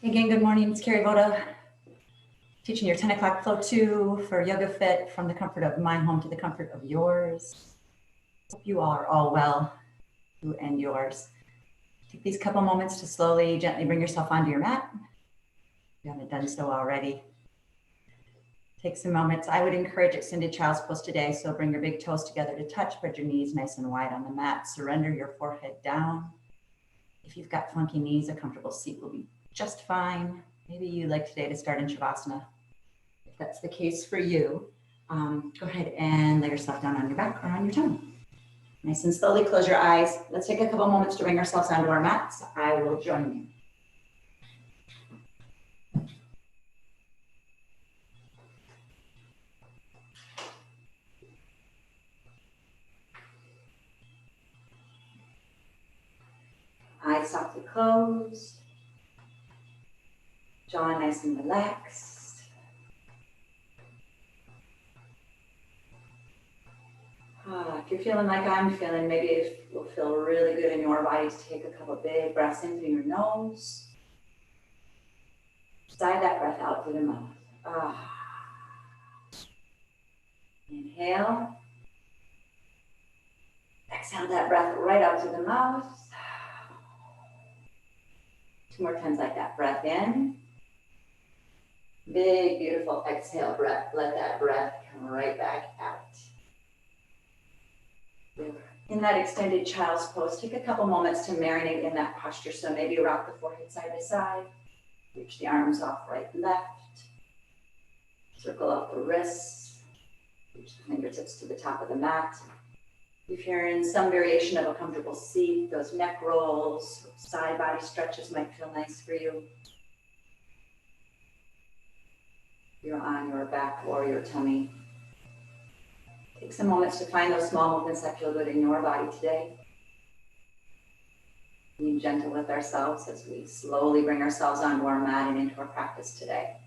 Again, good morning. It's Carrie V, teaching your 10 o'clock flow 2 for Yoga Fit from the comfort of my home to the comfort of yours. Hope you all are all well, you and yours. Take these couple moments to slowly, gently bring yourself onto your mat. If you haven't done so already. Take some moments. I would encourage extended child's pose today. So bring your big toes together to touch, spread your knees nice and wide on the mat. Surrender your forehead down. If you've got funky knees, a comfortable seat will be just fine. Maybe you like today to start in Shavasana. If that's the case for you, go ahead and lay yourself down on your back or on your tummy. Nice and slowly close your eyes. Let's take a couple moments to bring ourselves onto our mats. I will join you. Eyes softly closed. Jaw nice and relaxed. If you're feeling like I'm feeling, maybe it will feel really good in your body to take a couple big breaths in through your nose. Sigh that breath out through the mouth. Inhale. Exhale that breath right out through the mouth. 2 more times like that. Breath in. Big, beautiful exhale breath. Let that breath come right back out. In that extended child's pose, take a couple moments to marinate in that posture. So maybe rock the forehead side to side. Reach the arms off right and left. Circle up the wrists. Reach the fingertips to the top of the mat. If you're in some variation of a comfortable seat, those neck rolls, side body stretches might feel nice for you. You're on your back or your tummy. Take some moments to find those small movements that feel good in your body today. Being gentle with ourselves as we slowly bring ourselves onto our mat and into our practice today.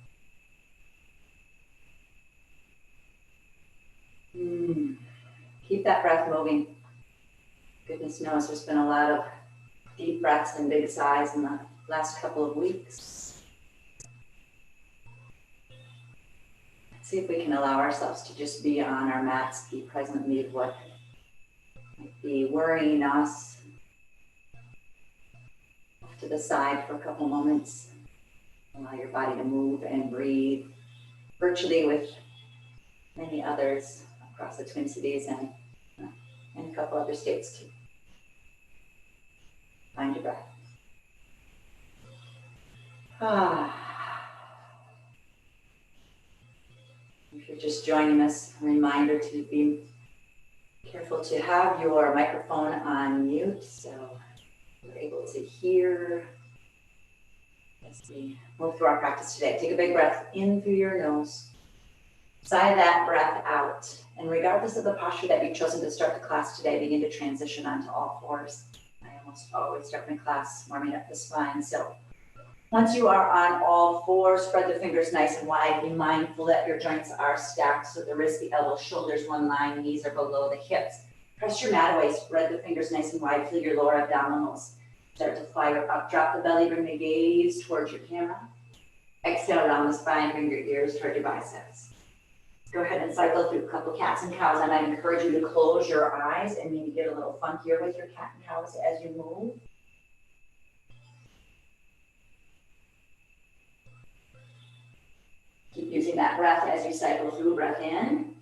Keep that breath moving. Goodness knows there's been a lot of deep breaths and big sighs in the last couple of weeks. See if we can allow ourselves to just be on our mats, be present with what might be worrying us. Off to the side for a couple moments. Allow your body to move and breathe virtually with many others across the Twin Cities and a couple other states too. Find your breath. If you're just joining us, a reminder to be careful to have your microphone on mute so you're able to hear as we move through our practice today. Take a big breath in through your nose. Sigh that breath out. And regardless of the posture that you've chosen to start the class today, begin to transition onto all fours. I almost always start my class warming up the spine. So once you are on all fours, spread the fingers nice and wide. Be mindful that your joints are stacked so the wrists, the elbows, shoulders one line, knees are below the hips. Press your mat away, spread the fingers nice and wide. Feel your lower abdominals start to fire up. Drop the belly, bring the gaze towards your camera. Exhale around the spine, bring your ears toward your biceps. Go ahead and cycle through a couple cats and cows, and I encourage you to close your eyes and maybe get a little funkier with your cat and cows as you move. Keep using that breath as you cycle through. Breath in.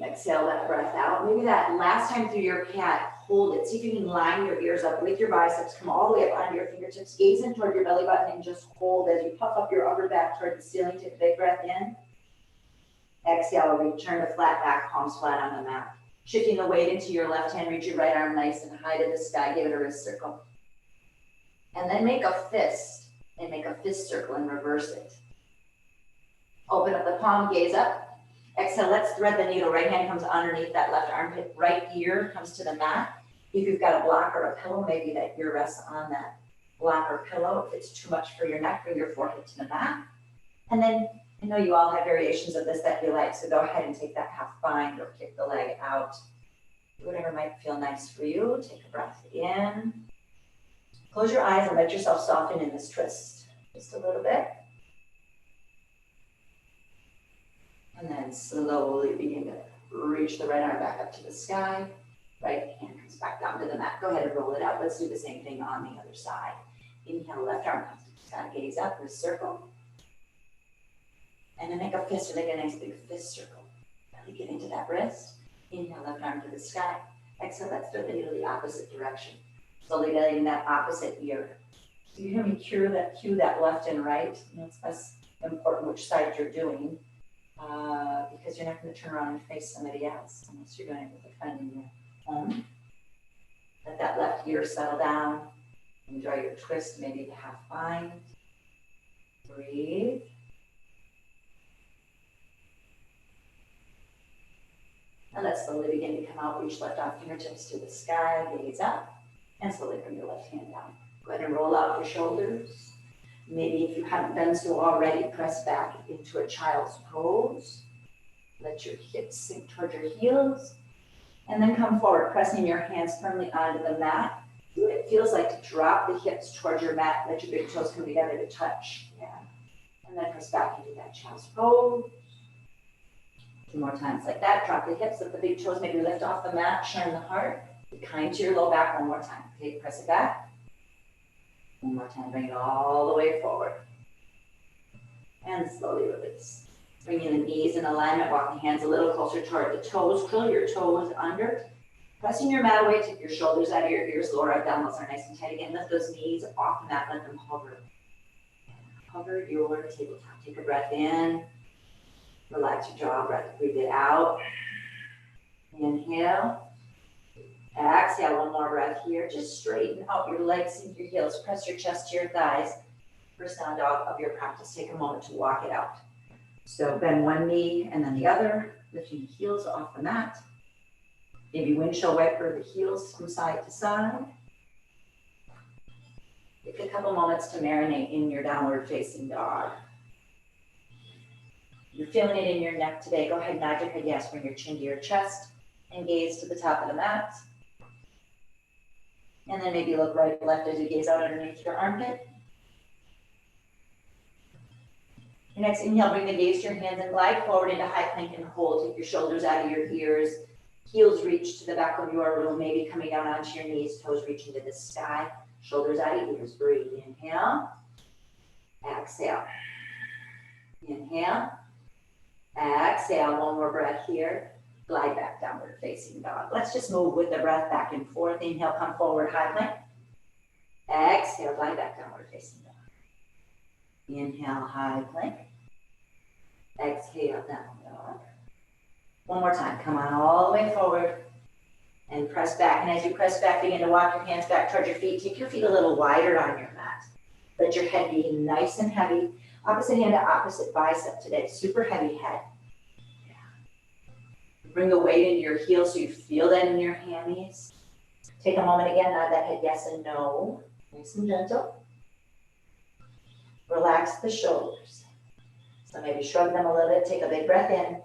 Exhale that breath out. Maybe that last time through your cat, hold it. See if you can line your ears up with your biceps. Come all the way up onto your fingertips. Gaze in toward your belly button and just hold as you puff up your upper back toward the ceiling. Take a big breath in. Exhale, return to flat back, palms flat on the mat. Shifting the weight into your left hand, reach your right arm nice and high to the sky. Give it a wrist circle. And then make a fist and make a fist circle and reverse it. Open up the palm, gaze up. Exhale, let's thread the needle. Right hand comes underneath that left armpit. Right ear comes to the mat. If you've got a block or a pillow, maybe that ear rests on that block or pillow. If it's too much for your neck, bring your forehead to the mat. And then I know you all have variations of this that you like, so go ahead and take that half bind or kick the leg out. Whatever might feel nice for you. Take a breath in. Close your eyes and let yourself soften in this twist. Just a little bit. And then slowly begin to reach the right arm back up to the sky. Right hand comes back down to the mat. Go ahead and roll it out. Let's do the same thing on the other side. Inhale, left arm comes to the sky. Gaze up for a circle. And then make a fist, make a nice big fist circle. Really get into that wrist. Inhale, left arm to the sky. Exhale, let's throw the needle the opposite direction. Slowly getting that opposite ear. So you hear me cue that left and right. And it's less important which side you're doing because you're not going to turn around and face somebody else unless you're doing it with a friend in your home. Let that left ear settle down. Enjoy your twist, maybe the half bind. Breathe. And let's slowly begin to come out, reach left arm fingertips to the sky, gaze up, and slowly bring your left hand down. Go ahead and roll out your shoulders. Maybe if you haven't done so already, press back into a child's pose. Let your hips sink toward your heels. And then come forward, pressing your hands firmly onto the mat. See what it feels like to drop the hips towards your mat. Let your big toes come together to touch. Yeah. And then press back into that child's pose. 2 more times like that. Drop the hips, let the big toes maybe lift off the mat, shine the heart. Be kind to your low back 1 more time. Okay, press it back. 1 more time, bring it all the way forward. And slowly release. Bringing the knees in alignment, walk the hands a little closer toward the toes. Curl your toes under. Pressing your mat away, take your shoulders out of your ears, lower abdominals are nice and tight again. Lift those knees off the mat, let them hover. Hover your tabletop. Take a breath in. Relax your jaw, breath, breathe it out. Inhale. Exhale, 1 more breath here. Just straighten out your legs, sink your heels, press your chest to your thighs. First down dog of your practice. Take a moment to walk it out. So bend one knee and then the other, lifting the heels off the mat. Maybe windshield wiper the heels from side to side. Take a couple moments to marinate in your downward facing dog. You're feeling it in your neck today. Go ahead, nod your head yes, bring your chin to your chest and gaze to the top of the mat. And then maybe look right, left as you gaze out underneath your armpit. Your next inhale, bring the gaze to your hands and glide forward into high plank and hold. Take your shoulders out of your ears. Heels reach to the back of your room, maybe coming down onto your knees, toes reaching to the sky. Shoulders out of ears. Breathe. Inhale. Exhale. Inhale. Exhale. 1 more breath here. Glide back, downward facing dog. Let's just move with the breath back and forth. Inhale, come forward, high plank. Exhale, glide back, downward facing dog. Inhale, high plank. Exhale, down dog. 1 more time. Come on all the way forward and press back. And as you press back, begin to walk your hands back towards your feet. Take your feet a little wider on your mat. Let your head be nice and heavy. Opposite hand to opposite bicep today. Super heavy head. Bring the weight into your heels so you feel that in your hammies. Take a moment again, nod that head yes and no. Nice and gentle. Relax the shoulders. So maybe shrug them a little bit, take a big breath in.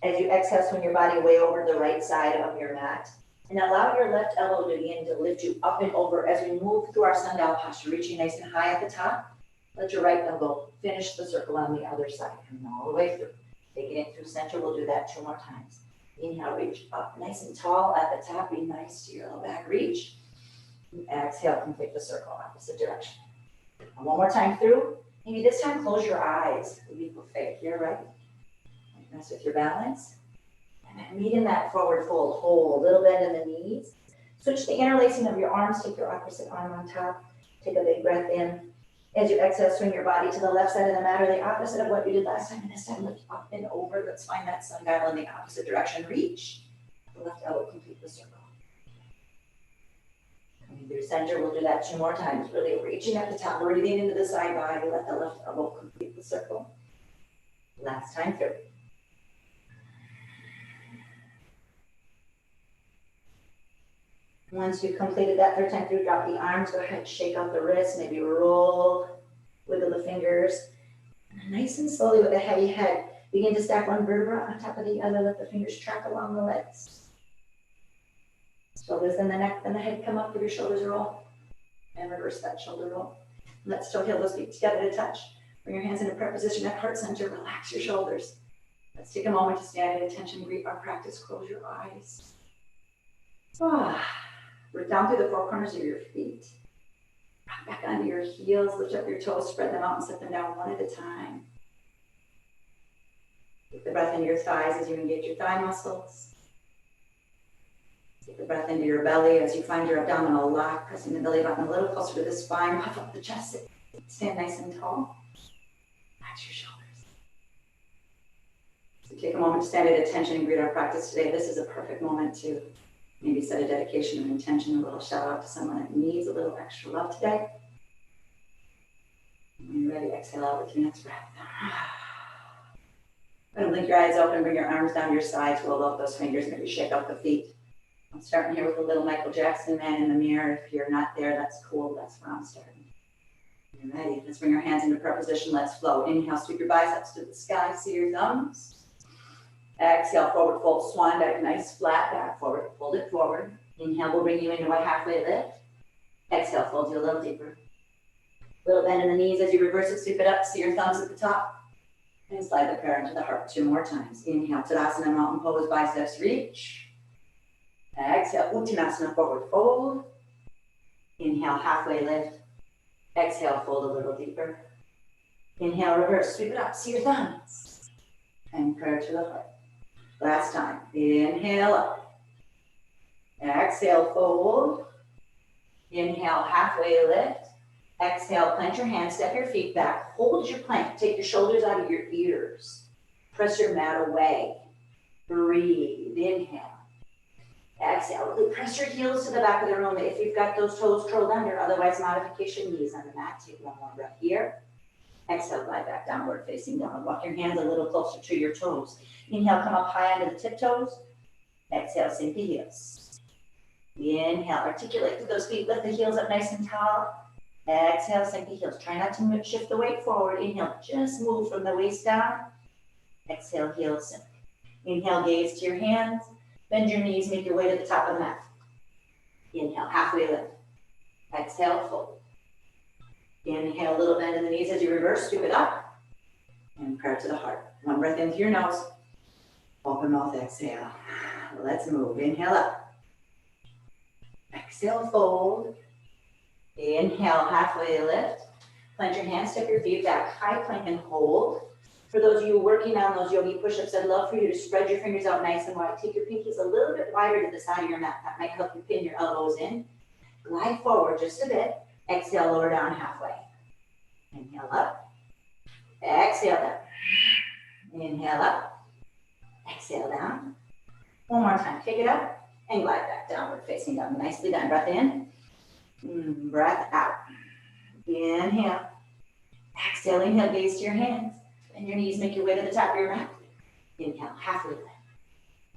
As you exhale, swing your body way over the right side of your mat. And allow your left elbow to begin to lift you up and over as we move through our sundial posture, reaching nice and high at the top. Let your right elbow finish the circle on the other side, coming all the way through. Take it in through center, we'll do that 2 more times. Inhale, reach up nice and tall at the top. Be nice to your low back reach. And exhale, complete the circle opposite direction. And 1 more time through. Maybe this time close your eyes. Maybe fake here, right? Mess with your balance. And then meet in that forward fold. Hold, little bend in the knees. Switch the interlacing of your arms. Take your opposite arm on top. Take a big breath in. As you exhale, swing your body to the left side of the mat or the opposite of what you did last time. And this time, lift up and over. Let's find that sundial in the opposite direction. Reach. The left elbow, complete the circle. Coming through center, we'll do that 2 more times. Really reaching at the top, breathing into the side body. Let the left elbow complete the circle. Last time through. Once you've completed that 3rd time through, drop the arms, go ahead, shake out the wrists, maybe roll, wiggle the fingers. Nice and slowly with a heavy head, begin to stack 1 vertebra on top of the other, let the fingers track along the legs. Shoulders and the neck, then the head come up, for your shoulders roll. And reverse that shoulder roll. Let's still heel those feet together to touch. Bring your hands into prayer position at heart center. Relax your shoulders. Let's take a moment to stand at attention. Greet our practice. Close your eyes. Root down through the four corners of your feet. Rock back onto your heels. Lift up your toes. Spread them out and set them down one at a time. Take the breath into your thighs as you engage your thigh muscles. Take the breath into your belly as you find your abdominal lock, pressing the belly button a little closer to the spine. Puff up the chest. Stand nice and tall. Relax your shoulders. So take a moment to stand at attention and greet our practice today. This is a perfect moment to maybe set a dedication and intention, a little shout out to someone that needs a little extra love today. When you're ready, exhale out with your next breath. Go ahead and blink your eyes open, bring your arms down your sides, roll up those fingers, maybe shake up the feet. I'm starting here with a little Michael Jackson man in the mirror. If you're not there, that's cool. That's where I'm starting. You're ready. Let's bring our hands into prayer position. Let's flow. Inhale, sweep your biceps to the sky. See your thumbs. Exhale, forward fold, swan dive. Nice flat back forward. Fold it forward. Inhale will bring you into a halfway lift. Exhale, fold you a little deeper. Little bend in the knees as you reverse it. Sweep it up. See your thumbs at the top. And slide the prayer into the heart 2 more times. Inhale, Tadasana, mountain pose, biceps reach. Exhale, Uttanasana, forward fold. Inhale, halfway lift. Exhale, fold a little deeper. Inhale, reverse, sweep it up, see your thumbs. And prayer to the heart. Last time. Inhale up. Exhale, fold. Inhale, halfway lift. Exhale, plant your hands, step your feet back. Hold your plank. Take your shoulders out of your ears. Press your mat away. Breathe. Inhale. Exhale. Really press your heels to the back of the room if you've got those toes curled under. Otherwise, modification, knees on the mat. Take one more breath here. Exhale, glide back downward, facing down. Walk your hands a little closer to your toes. Inhale, come up high onto the tiptoes. Exhale, sink the heels. Inhale, articulate through those feet. Lift the heels up nice and tall. Exhale, sink the heels. Try not to shift the weight forward. Inhale, just move from the waist down. Exhale, heels sink. Inhale, gaze to your hands. Bend your knees, make your way to the top of the mat. Inhale, halfway lift. Exhale, fold. Inhale, a little bend in the knees as you reverse, scoop it up. And prayer to the heart. One breath in through your nose. Open mouth, exhale. Let's move. Inhale up. Exhale, fold. Inhale, halfway lift. Plant your hands, step your feet back, high plank and hold. For those of you working on those yogi push-ups, I'd love for you to spread your fingers out nice and wide. Take your pinkies a little bit wider to the side of your mat. That might help you pin your elbows in. Glide forward just a bit. Exhale, lower down halfway. Inhale up. Exhale down. Inhale up. Exhale down. One more time. Pick it up and glide back downward, facing down. Nicely done. Breath in. Breath out. Inhale. Exhale. Inhale. Gaze to your hands. Bend your knees. Make your way to the top of your mat. Inhale. Halfway lift.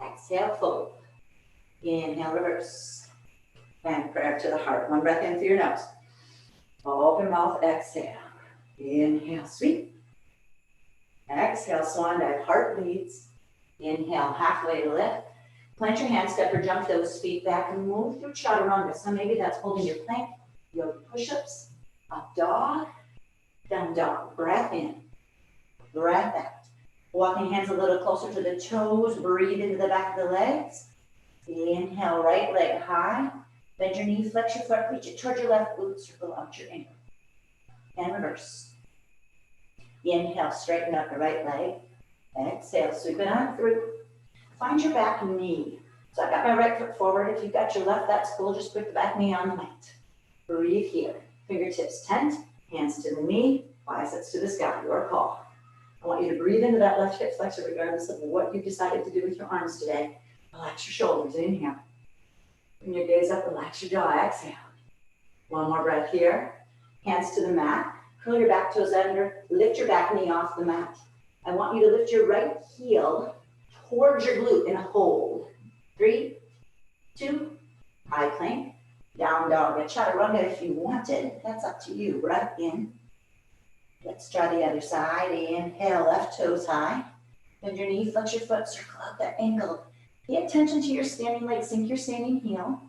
Exhale. Fold. Inhale. Reverse. And prayer to the heart. One breath in through your nose. Open mouth. Exhale. Inhale. Sweep. Exhale. Swan dive. Heart leads. Inhale. Halfway lift. Plant your hands, step or jump those feet back and move through chaturanga. So maybe that's holding your plank, yogi push-ups, up dog, down dog. Breath in, breath out. Walking hands a little closer to the toes, breathe into the back of the legs. Inhale, right leg high. Bend your knee, flex your foot, reach it towards your left glute, circle out your ankle. And reverse. Inhale, straighten up the right leg. Exhale, sweep it on through. Find your back knee. So I've got my right foot forward. If you've got your left, that's cool. Just put the back knee on the mat. Breathe here. Fingertips tent, hands to the knee, biceps to the sky. Your call. I want you to breathe into that left hip flexor regardless of what you decided to do with your arms today. Relax your shoulders. Inhale. Bring your gaze up. Relax your jaw. Exhale. One more breath here. Hands to the mat. Curl your back toes under. Lift your back knee off the mat. I want you to lift your right heel towards your glute and hold. 3, 2, high plank, down dog. A chaturanga if you wanted. That's up to you. Breath in. Let's try the other side. Inhale, left toes high. Bend your knee, flex your foot, circle out that ankle. Pay attention to your standing leg. Sink your standing heel.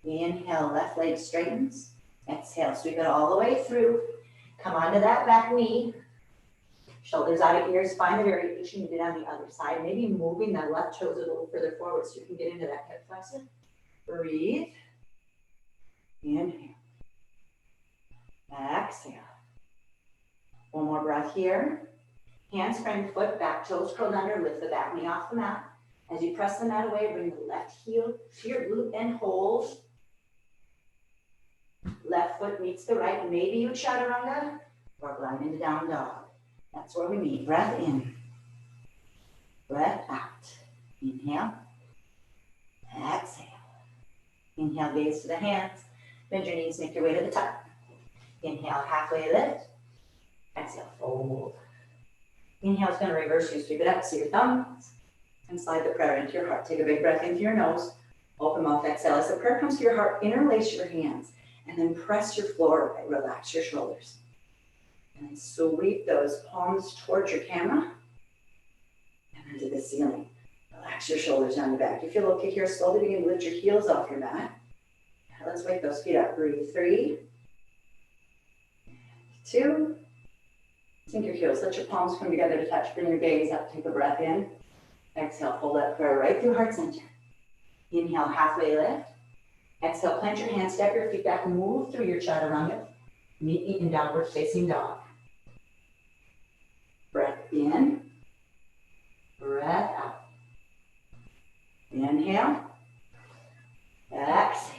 Inhale, left leg straightens. Exhale, sweep it all the way through. Come onto that back knee. Shoulders out of ears. Find the variation you did on the other side. Maybe moving that left toes a little further forward so you can get into that hip flexor. Breathe. Inhale. Exhale. One more breath here. Hands frame foot, back toes curled under. Lift the back knee off the mat. As you press the mat away, bring the left heel to your glute and hold. Left foot meets the right. Maybe you chaturanga or glide into down dog. That's where we meet. Breath in. Breath out. Inhale. Exhale. Inhale, gaze to the hands. Bend your knees, make your way to the top. Inhale, halfway lift. Exhale, fold. Inhale is going to reverse you. Sweep it up, see your thumbs, and slide the prayer into your heart. Take a big breath in through your nose. Open mouth, exhale. As the prayer comes to your heart, interlace your hands, and then press your floor away. Relax your shoulders. And sweep those palms towards your camera and then to the ceiling. Relax your shoulders down your back. You feel okay here? Slowly begin to lift your heels off your mat. Let's wake those feet up. Breathe. 3, 2. Sink your heels. Let your palms come together to touch. Bring your gaze up. Take a breath in. Exhale. Pull that prayer right through heart center. Inhale. Halfway lift. Exhale. Plant your hands. Step your feet back. Move through your chaturanga. Meet me in downward facing dog. Breath in. Breath out. Inhale. Exhale.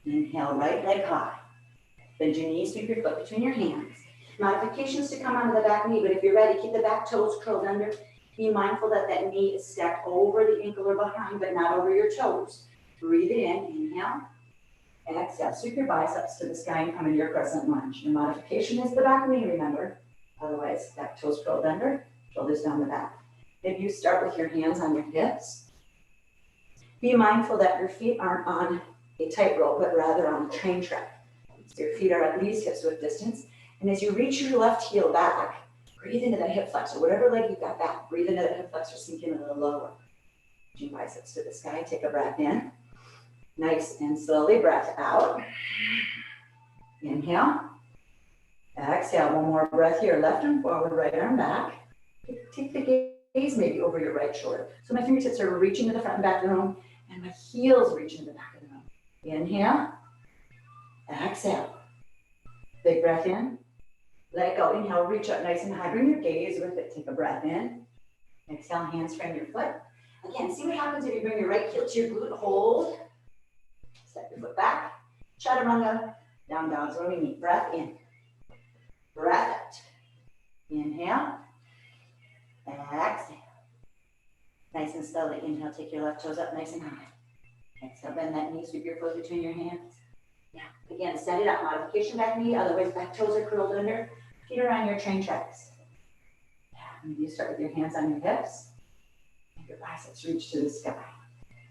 Inhale, right leg high. Bend your knees, sweep your foot between your hands. Modifications to come onto the back knee, but if you're ready, keep the back toes curled under. Be mindful that that knee is stacked over the ankle or behind, but not over your toes. Breathe it in, inhale. Exhale, sweep your biceps to the sky and come into your crescent lunge. Your modification is the back knee, remember. Otherwise, back toes curled under, shoulders down the back. If you start with your hands on your hips, be mindful that your feet aren't on a tightrope, but rather on a train track. So your feet are at least hips width distance. And as you reach your left heel back, breathe into that hip flexor. Whatever leg you've got back, breathe into that hip flexor, sink in a little lower. Your biceps to the sky, take a breath in. Nice and slowly, breath out. Inhale. Exhale, one more breath here. Left arm forward, right arm back. Take the gaze maybe over your right shoulder. So my fingertips are reaching to the front and back of the room, and my heels reaching to the back of the room. Inhale. Exhale. Big breath in. Let go. Inhale, reach up nice and high. Bring your gaze with it. Take a breath in. Exhale, hands frame your foot. Again, see what happens if you bring your right heel to your glute. Hold. Step your foot back. Chaturanga. Down dog's where we meet. Breath in. Breath out. Inhale. Exhale. Nice and slowly. Inhale, take your left toes up nice and high. Exhale, bend that knee, sweep your foot between your hands. Yeah, again, set it up. Modification back knee, otherwise back toes are curled under. Feet are on your train tracks. Yeah, maybe you start with your hands on your hips. And your biceps reach to the sky.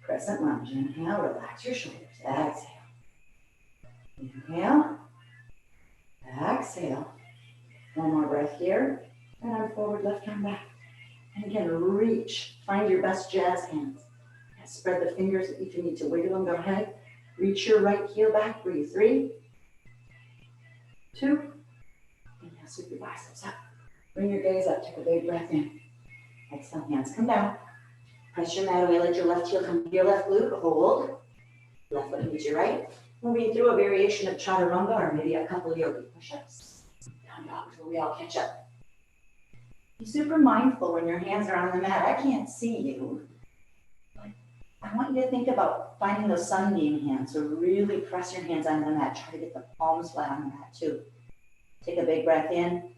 Crescent lunge. Inhale, relax your shoulders. Exhale. Inhale. Exhale. One more breath here. And arm forward, left arm back. And again, reach. Find your best jazz hands. Spread the fingers. If you need to wiggle them, go ahead. Reach your right heel back. Breathe. 3, 2. Inhale, sweep your biceps up. Bring your gaze up. Take a big breath in. Exhale, hands come down. Press your mat away. Let your left heel come to your left glute. Hold. Left foot meets your right. Moving through a variation of chaturanga or maybe a couple of yogi push-ups. Down dog till we all catch up. Be super mindful when your hands are on the mat. I can't see you. I want you to think about finding those sunbeam hands. So really press your hands onto the mat. Try to get the palms flat on the mat too. Take a big breath in.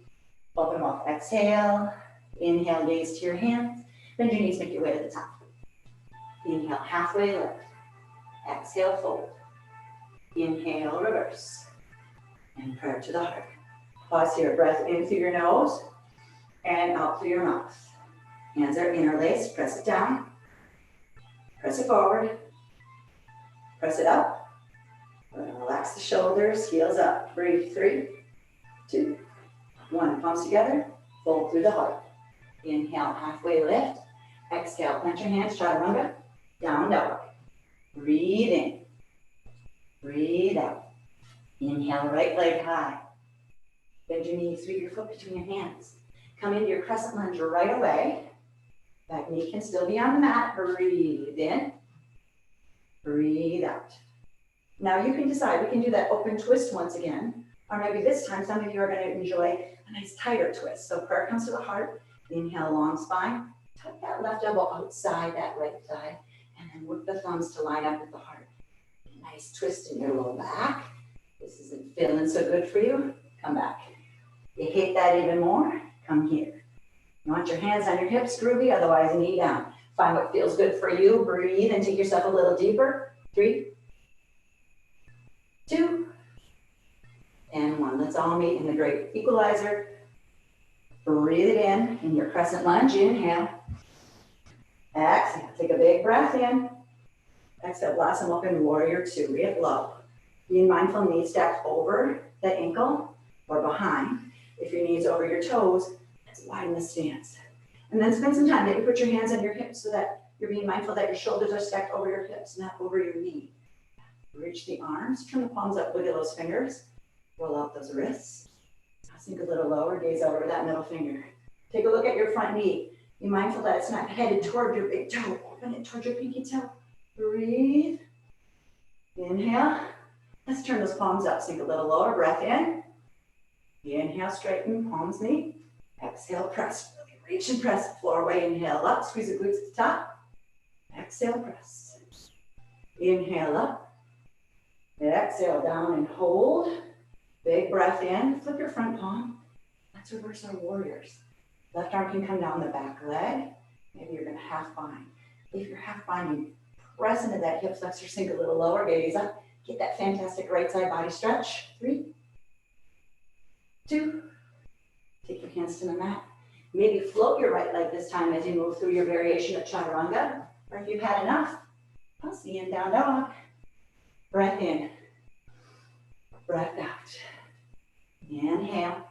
Open mouth. Exhale. Inhale, gaze to your hands. Bend your knees, make your way to the top. Inhale, halfway lift. Exhale, fold. Inhale, reverse. And prayer to the heart. Pause here. Breath in through your nose and out through your mouth. Hands are interlaced. Press it down. Press it forward. Press it up. Relax the shoulders. Heels up. Breathe. 3, 2, 1. Palms together. Fold through the heart. Inhale, halfway lift. Exhale, plant your hands, chaturanga. Down dog. Breathe in. Breathe out. Inhale, right leg high. Bend your knees, sweep your foot between your hands. Come into your crescent lunge right away. Back knee can still be on the mat. Breathe in. Breathe out. Now you can decide, we can do that open twist once again, or maybe this time some of you are going to enjoy a nice tighter twist. So prayer comes to the heart. Inhale, long spine. Tuck that left elbow outside that right thigh, and then work the thumbs to line up with the heart. Nice twist in your low back. This isn't feeling so good for you. Come back. You hate that even more? Come here. You want your hands on your hips, groovy, otherwise knee down. Find what feels good for you. Breathe and take yourself a little deeper. 3, 2, and 1. Let's all meet in the great equalizer. Breathe it in your crescent lunge. Inhale. Exhale. Take a big breath in. Exhale, blossom open, warrior 2. Get low. Being mindful, knees stacked over the ankle or behind. If your knees over your toes, let's widen the stance. And then spend some time. Maybe put your hands on your hips so that you're being mindful that your shoulders are stacked over your hips, not over your knee. Reach the arms, turn the palms up, wiggle those fingers. Roll out those wrists. Sink a little lower, gaze over that middle finger. Take a look at your front knee. Be mindful that it's not headed toward your big toe. Open it toward your pinky toe. Breathe. Inhale. Let's turn those palms up. Sink a little lower. Breath in. Inhale, straighten, palms meet. Exhale, press. Reach and press. Floor away. Inhale up. Squeeze the glutes at the top. Exhale, press. Inhale up. Exhale down and hold. Big breath in. Flip your front palm. Let's reverse our warriors. Left arm can come down the back leg. Maybe you're going to half bind. If you're half binding, press into that hip flexor, sink a little lower, gaze up. Get that fantastic right side body stretch. 3, 2, take your hands to the mat. Maybe float your right leg this time as you move through your variation of chaturanga. Or if you've had enough, pussy in down dog. Breath in, breath out. Inhale,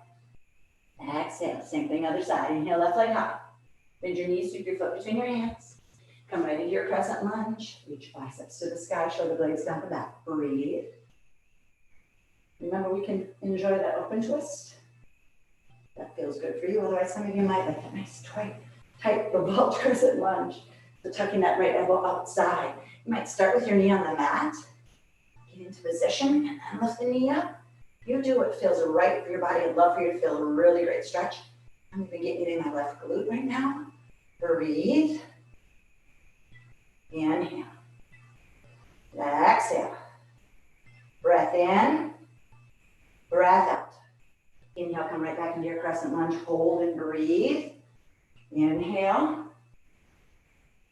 exhale. Same thing other side. Inhale, left leg high. Bend your knees, sweep your foot between your hands. Come right into your crescent lunge. Reach biceps to the sky, shoulder blades down the back. Breathe. Remember, we can enjoy that open twist. That feels good for you. Otherwise, some of you might like that nice tight revolved crescent lunge. So tucking that right elbow outside. You might start with your knee on the mat. Get into position and then lift the knee up. You do what feels right for your body. I'd love for you to feel a really great stretch. I'm even getting it in my left glute right now. Breathe. Inhale. Exhale. Breath in. Breath out. Inhale, come right back into your crescent lunge. Hold and breathe. Inhale.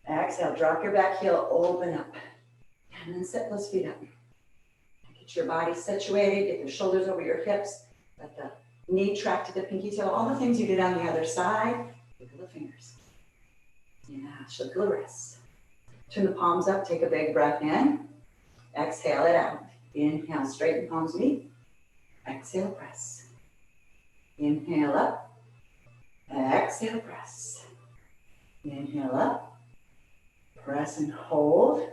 Exhale, drop your back heel, open up. And then sit those feet up. Get your body situated, get the shoulders over your hips. Let the knee track to the pinky toe. All the things you did on the other side. Wiggle the fingers. Yeah, shake the wrists. Turn the palms up, take a big breath in. Exhale it out. Inhale, straighten palms meet. Exhale, press. Inhale up. Exhale, press. Inhale up. Press and hold.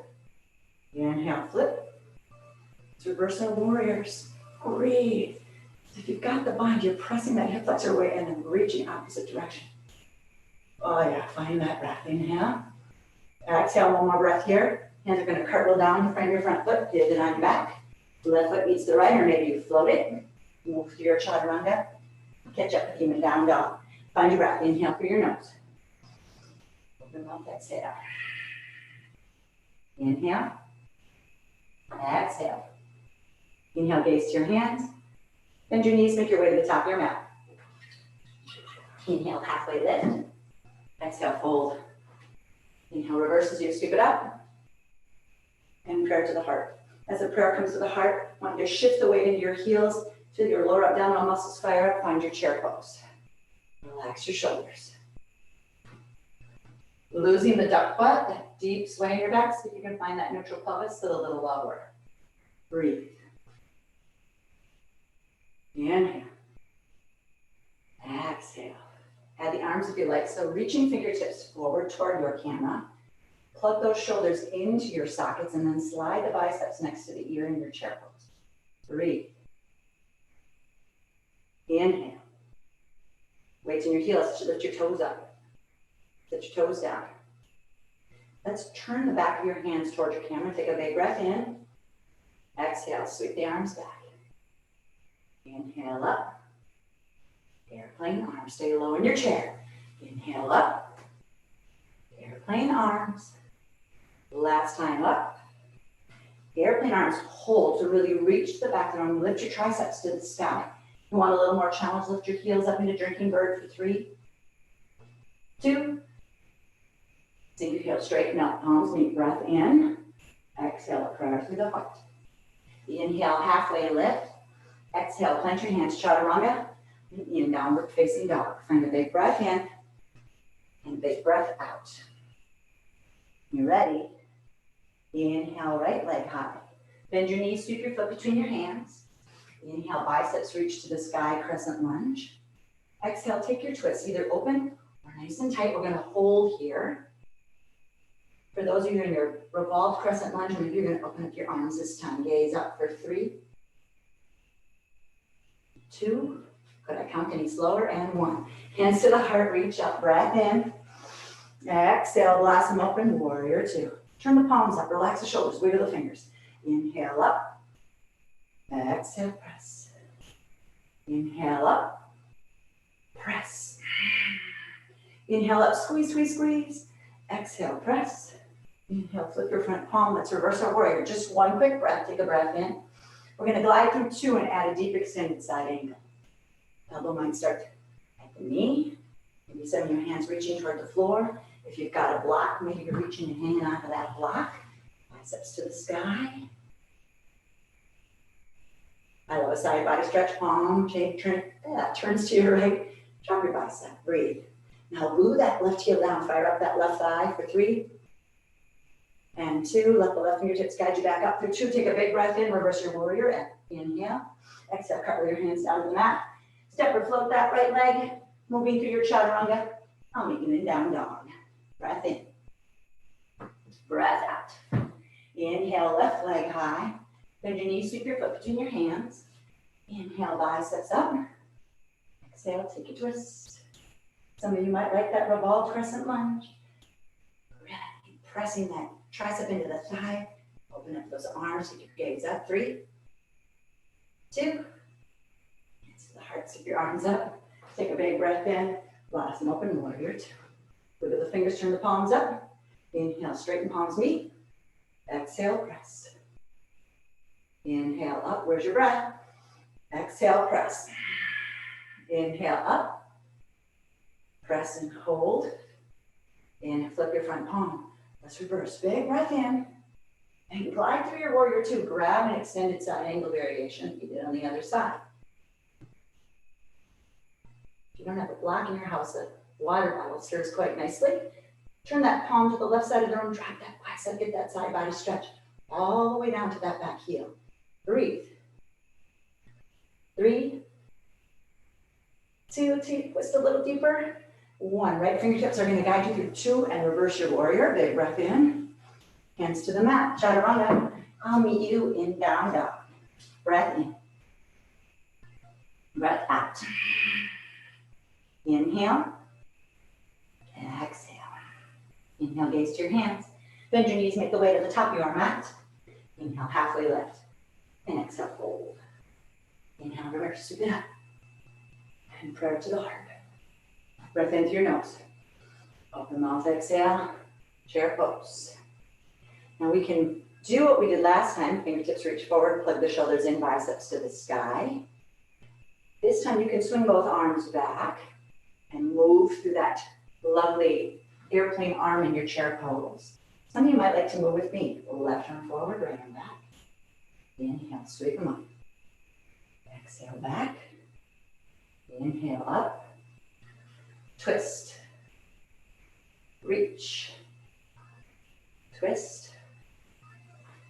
Inhale, flip. Let's reverse our warriors. Breathe. If you've got the bind, you're pressing that hip flexor away and then reaching opposite direction. Oh yeah, find that breath. Inhale. Exhale, one more breath here. Hands are going to cartwheel down in front of your front foot. Pivot on your back. Left foot meets the right, or maybe you float it. Move to your chaturanga. Catch up with you in down dog. Find your breath. Inhale through your nose. Open mouth, exhale. Inhale. Exhale. Inhale, gaze to your hands. Bend your knees, make your way to the top of your mat. Inhale, halfway lift. Exhale, fold. Inhale, reverse as you sweep it up. And prayer to the heart. As the prayer comes to the heart, I want you to shift the weight into your heels. Feel your lower abdominal muscles fire up. Find your chair pose. Relax your shoulders. Losing the duck butt, that deep sway in your back. See if you can find that neutral pelvis, still a little lower. Breathe. Inhale. Exhale. Add the arms if you like. So reaching fingertips forward toward your camera. Plug those shoulders into your sockets and then slide the biceps next to the ear in your chair pose. Breathe. Inhale. Weights in your heels. Lift your toes up. Sit your toes down. Let's turn the back of your hands towards your camera. Take a big breath in. Exhale. Sweep the arms back. Inhale up. Airplane arms. Stay low in your chair. Inhale up. Airplane arms. Last time up. Airplane arms. Hold to really reach the back of the arm. Lift your triceps to the sky. You want a little more challenge? Lift your heels up into drinking bird for 3, 2. Sink your heels, straighten up, palms meet, breath in. Exhale, a prayer through the heart. Inhale, halfway lift. Exhale, plant your hands, chaturanga. In downward facing dog. Find a big breath in and a big breath out. You ready? Inhale, right leg high. Bend your knees, sweep your foot between your hands. Inhale, biceps reach to the sky, crescent lunge. Exhale, take your twist, either open or nice and tight. We're gonna hold here. For those of you in your revolved crescent lunge, maybe you're gonna open up your arms this time. Gaze up for 3, 2, could I count any slower? And 1. Hands to the heart, reach up, breath in. Exhale, blossom open, warrior 2. Turn the palms up, relax the shoulders, wiggle the fingers. Inhale up. Exhale, press. Inhale up. Press. Inhale up, squeeze, squeeze, squeeze. Exhale, press. Inhale, flip your front palm. Let's reverse our warrior. Just one quick breath. Take a breath in. We're going to glide through 2 and add a deep extended side angle. Elbow might start at the knee. Maybe some of your hands reaching toward the floor. If you've got a block, maybe you're reaching and hanging onto that block. Biceps to the sky. I love a side body stretch. Palm, shake, turn, turns to your right. Drop your bicep, breathe. Now glue that left heel down, fire up that left thigh for 3 and 2. Let the left fingertips guide you back up for 2. Take a big breath in, reverse your warrior. Inhale. Exhale, cartwheel your hands down to the mat. Step or float that right leg, moving through your chaturanga. I'll meet you in down dog. Breath in. Breath out. Inhale, left leg high. Bend your knees, sweep your foot between your hands. Inhale, biceps up. Exhale, take a twist. Some of you might like that revolved crescent lunge. Really pressing that tricep into the thigh. Open up those arms, take your gaze up. 3, 2. Hands to the heart, sweep your arms up. Take a big breath in. Blossom open, warrior 2. Wiggle the fingers, turn the palms up. Inhale, straighten palms meet. Exhale, press. Inhale up, where's your breath? Exhale, press. Inhale up. Press and hold. And flip your front palm. Let's reverse. Big breath in. And glide through your warrior 2. Grab an extended side angle variation. You did on the other side. If you don't have a block in your house, a water bottle serves quite nicely. Turn that palm to the left side of the room. Drop that bicep. Get that side body stretch all the way down to that back heel. Breathe. 3, 2, twist a little deeper. 1, right fingertips are going to guide you through 2 and reverse your warrior. Big breath in. Hands to the mat, chaturanga. I'll meet you in down dog. Breath in. Breath out. Inhale. Exhale. Inhale, gaze to your hands. Bend your knees, make the way to the top of your mat. Inhale, halfway lift. And exhale, fold. Inhale, reverse, sweep it up. And prayer to the heart. Breath in through your nose. Open mouth, exhale. Chair pose. Now we can do what we did last time. Fingertips reach forward, plug the shoulders in, biceps to the sky. This time you can swing both arms back and move through that lovely airplane arm in your chair pose. Some of you might like to move with me. Left arm forward, right arm back. Inhale, sweep them up. Exhale back. Inhale up. Twist. Reach. Twist.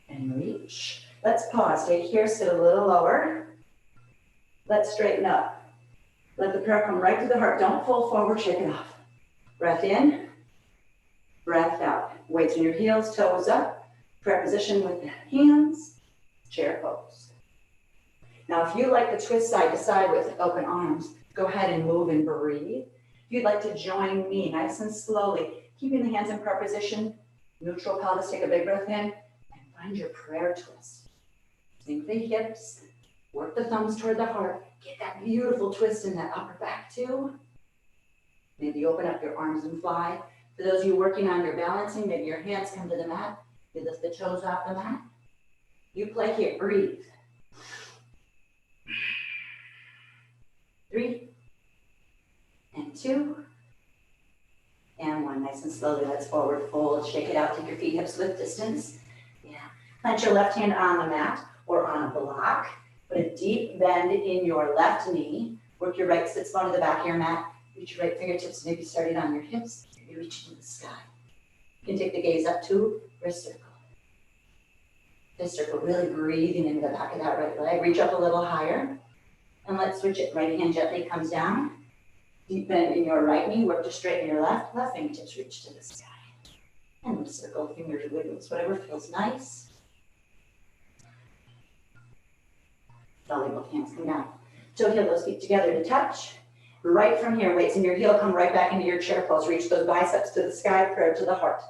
And reach. Let's pause. Stay here, sit a little lower. Let's straighten up. Let the prayer come right to the heart. Don't fold forward, shake it off. Breath in. Breath out. Weights in your heels, toes up. Prayer position with the hands, chair pose. Now, if you like to twist side to side with open arms, go ahead and move and breathe. If you'd like to join me, nice and slowly, keeping the hands in prayer position, neutral pelvis, take a big breath in, and find your prayer twist. Sink the hips, work the thumbs toward the heart, get that beautiful twist in that upper back too. Maybe open up your arms and fly. For those of you working on your balancing, maybe your hands come to the mat, you lift the toes off the mat. You play here, breathe. 3, and 2, and 1. Nice and slowly, let's forward fold, shake it out, take your feet, hips width distance. Yeah, plant your left hand on the mat or on a block. Put a deep bend in your left knee. Work your right sit bone to the back of your mat. Reach your right fingertips, maybe starting on your hips. Maybe reaching to the sky. You can take the gaze up to wrist circle. Fist circle, really breathing into the back of that right leg. Reach up a little higher. And let's switch it. Right hand gently comes down. Deep bend in your right knee. Work to straighten your left. Left fingertips reach to the sky. And circle fingers wiggles, whatever feels nice. Slowly both hands come down. Toe heel those feet together to touch. Right from here, weights in your heel, come right back into your chair pose. Reach those biceps to the sky, prayer to the heart.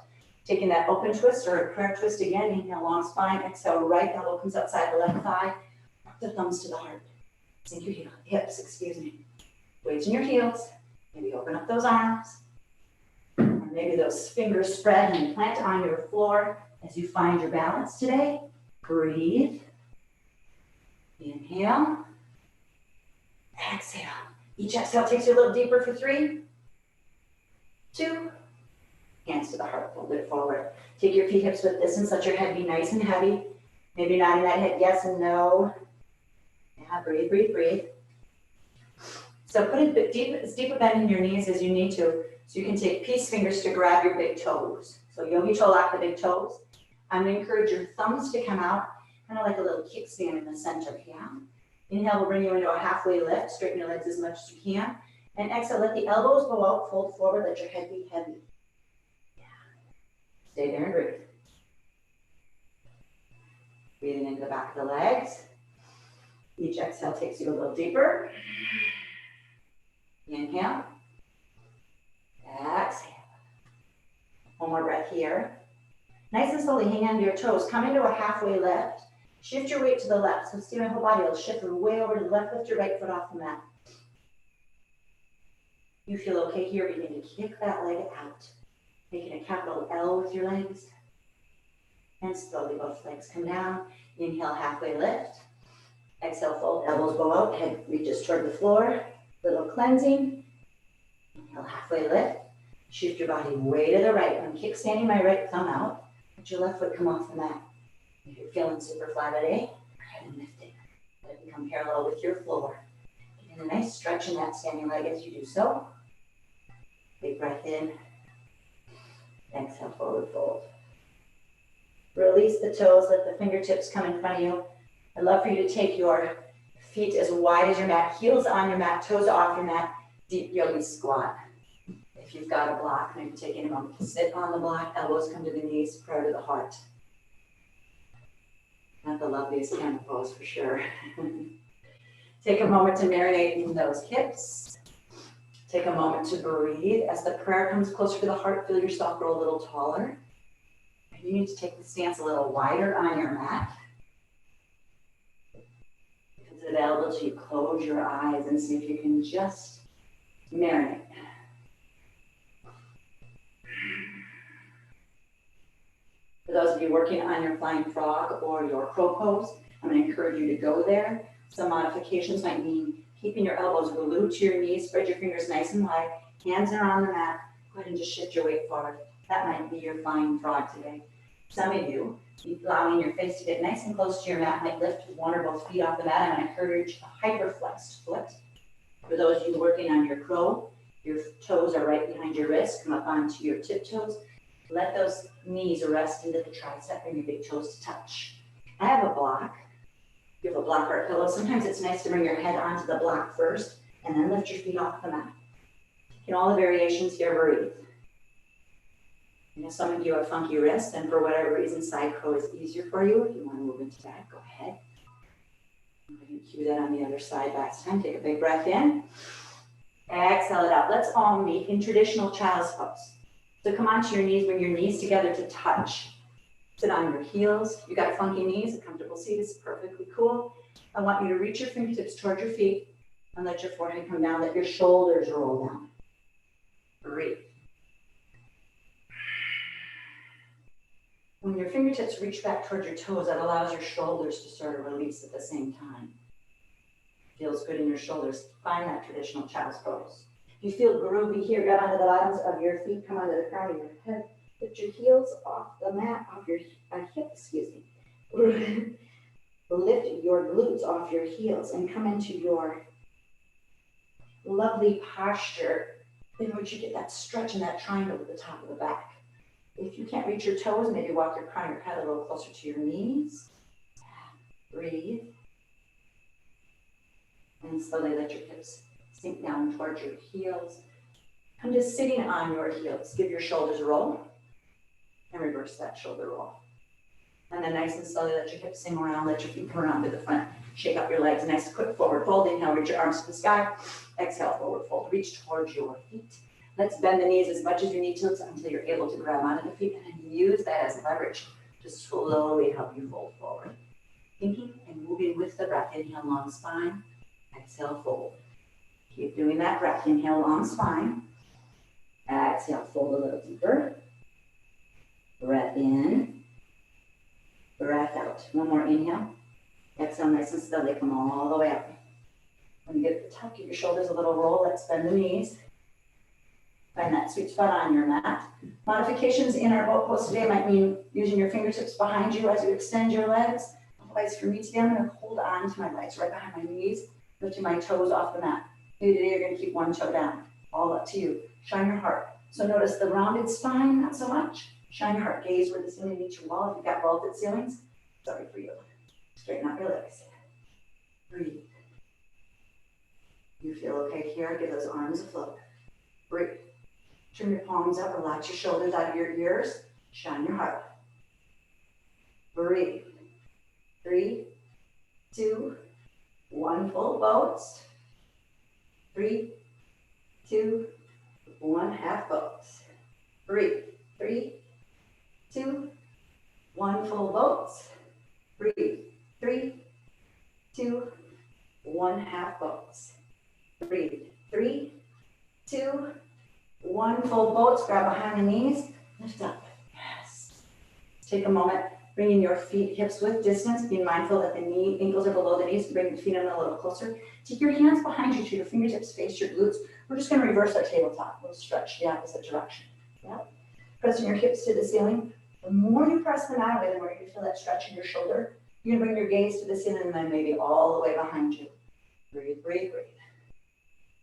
Taking that open twist or a prayer twist again. Inhale, long spine. Exhale, right elbow comes outside the left thigh. Walk the thumbs to the heart. Sink your hips, excuse me. Weights in your heels. Maybe open up those arms. Or maybe those fingers spread and plant on your floor as you find your balance today. Breathe. Inhale. Exhale. Each exhale takes you a little deeper for 3, 2, hands to the heart, fold it forward. Take your feet hips width distance, let your head be nice and heavy. Maybe nodding that head yes and no. Yeah, breathe, breathe, breathe. So put as deep a bend in your knees as you need to, so you can take peace fingers to grab your big toes. So yogi toe lock the big toes. I'm gonna encourage your thumbs to come out, kind of like a little kickstand in the center, yeah? Inhale will bring you into a halfway lift. Straighten your legs as much as you can. And exhale, let the elbows go out, fold forward, let your head be heavy. Yeah. Stay there and breathe. Breathing into the back of the legs. Each exhale takes you a little deeper. Inhale. Exhale. One more breath here. Nice and slowly hang on to your toes. Come into a halfway lift. Shift your weight to the left. So see my whole body will shift way over to the left. Lift your right foot off the mat. You feel okay here. Begin to kick that leg out. Making a capital L with your legs. And slowly both legs come down. Inhale, halfway lift. Exhale, fold. Elbows go out. Head reaches toward the floor. Little cleansing. Inhale, halfway lift. Shift your body way to the right. I'm kickstanding my right thumb out. Let your left foot come off the mat. If you're feeling super flat today, go ahead and lift it. Let it become parallel with your floor. Get a nice stretch in that standing leg as you do so. Big breath in. Exhale, forward fold. Release the toes, let the fingertips come in front of you. I'd love for you to take your feet as wide as your mat, heels on your mat, toes off your mat, deep yogi squat. If you've got a block, maybe taking a moment to sit on the block, elbows come to the knees, prayer to the heart. Not the loveliest camel pose for sure. Take a moment to marinate in those hips. Take a moment to breathe. As the prayer comes closer to the heart, feel yourself grow a little taller. You need to take the stance a little wider on your mat. If it's available to you, close your eyes and see if you can just marinate. For those of you working on your flying frog or your crow pose, I'm going to encourage you to go there. Some modifications might mean keeping your elbows glued to your knees, spread your fingers nice and wide, hands are on the mat, go ahead and just shift your weight forward. That might be your flying frog today. Some of you, allowing your face to get nice and close to your mat, might lift one or both feet off the mat. I'm going to encourage a hyperflexed foot. For those of you working on your crow, your toes are right behind your wrist, come up onto your tiptoes. Let those knees rest into the tricep, bring your big toes to touch. I have a block. You have a block or a pillow. Sometimes it's nice to bring your head onto the block first and then lift your feet off the mat. In all the variations here, breathe. You know, some of you have funky wrists, and for whatever reason, side crow is easier for you. If you want to move into that, go ahead. I'm going to cue that on the other side last time. Take a big breath in. Exhale it out. Let's all meet in traditional child's pose. So come onto your knees, bring your knees together to touch. Sit on your heels. You got funky knees, a comfortable seat is perfectly cool. I want you to reach your fingertips toward your feet and let your forehead come down. Let your shoulders roll down. Breathe. When your fingertips reach back towards your toes, that allows your shoulders to sort of release at the same time. Feels good in your shoulders. Find that traditional child's pose. If you feel groovy here, grab onto the bottoms of your feet, come onto the crown of your head. Lift your heels off the mat, off your hip, excuse me. Lift your glutes off your heels and come into your lovely posture in which you get that stretch and that triangle at the top of the back. If you can't reach your toes, maybe walk your crown of your head a little closer to your knees. Breathe. And slowly let your hips sink down towards your heels. Come to sitting on your heels. Give your shoulders a roll and reverse that shoulder roll. And then nice and slowly let your hips swing around, let your feet come around to the front. Shake up your legs, nice quick forward fold. Inhale, reach your arms to the sky. Exhale, forward fold. Reach towards your feet. Let's bend the knees as much as you need to until you're able to grab onto the feet and then use that as leverage to slowly help you fold forward. Thinking and moving with the breath. Inhale, long spine. Exhale, fold. Keep doing that breath. Inhale, long spine. Exhale, fold a little deeper. Breath in. Breath out. One more inhale. Exhale, nice and slowly. Come all the way up. When you get to the top, give your shoulders a little roll. Let's bend the knees. Find that sweet spot on your mat. Modifications in our boat pose today might mean using your fingertips behind you as you extend your legs. Otherwise, for me today, I'm going to hold on to my legs right behind my knees, lifting my toes off the mat. Maybe today you're going to keep one toe down. All up to you. Shine your heart. So notice the rounded spine, not so much. Shine your heart. Gaze where the ceiling meets your wall. If you've got vaulted ceilings, sorry for you. Straighten out your legs. Breathe. You feel okay here? Give those arms a float. Breathe. Turn your palms up, relax your shoulders out of your ears. Shine your heart. Breathe. 3, 2, 1, full boats. 3, 2, 1, half boats. Breathe. 3, 2, 1, full boats. Breathe. 3, 2, 1, half boats. Breathe. 3, 2, 1, full boats. Grab behind the knees. Lift up. Yes. Take a moment, bringing your feet, hips width distance. Be mindful that the ankles are below the knees. Bring the feet in a little closer. Take your hands behind you to your fingertips face your glutes. We're just going to reverse our tabletop. We'll stretch the opposite direction. Yep. Pressing your hips to the ceiling. The more you press them out, the more you feel that stretch in your shoulder. You're going to bring your gaze to the ceiling and then maybe all the way behind you. Breathe, breathe, breathe.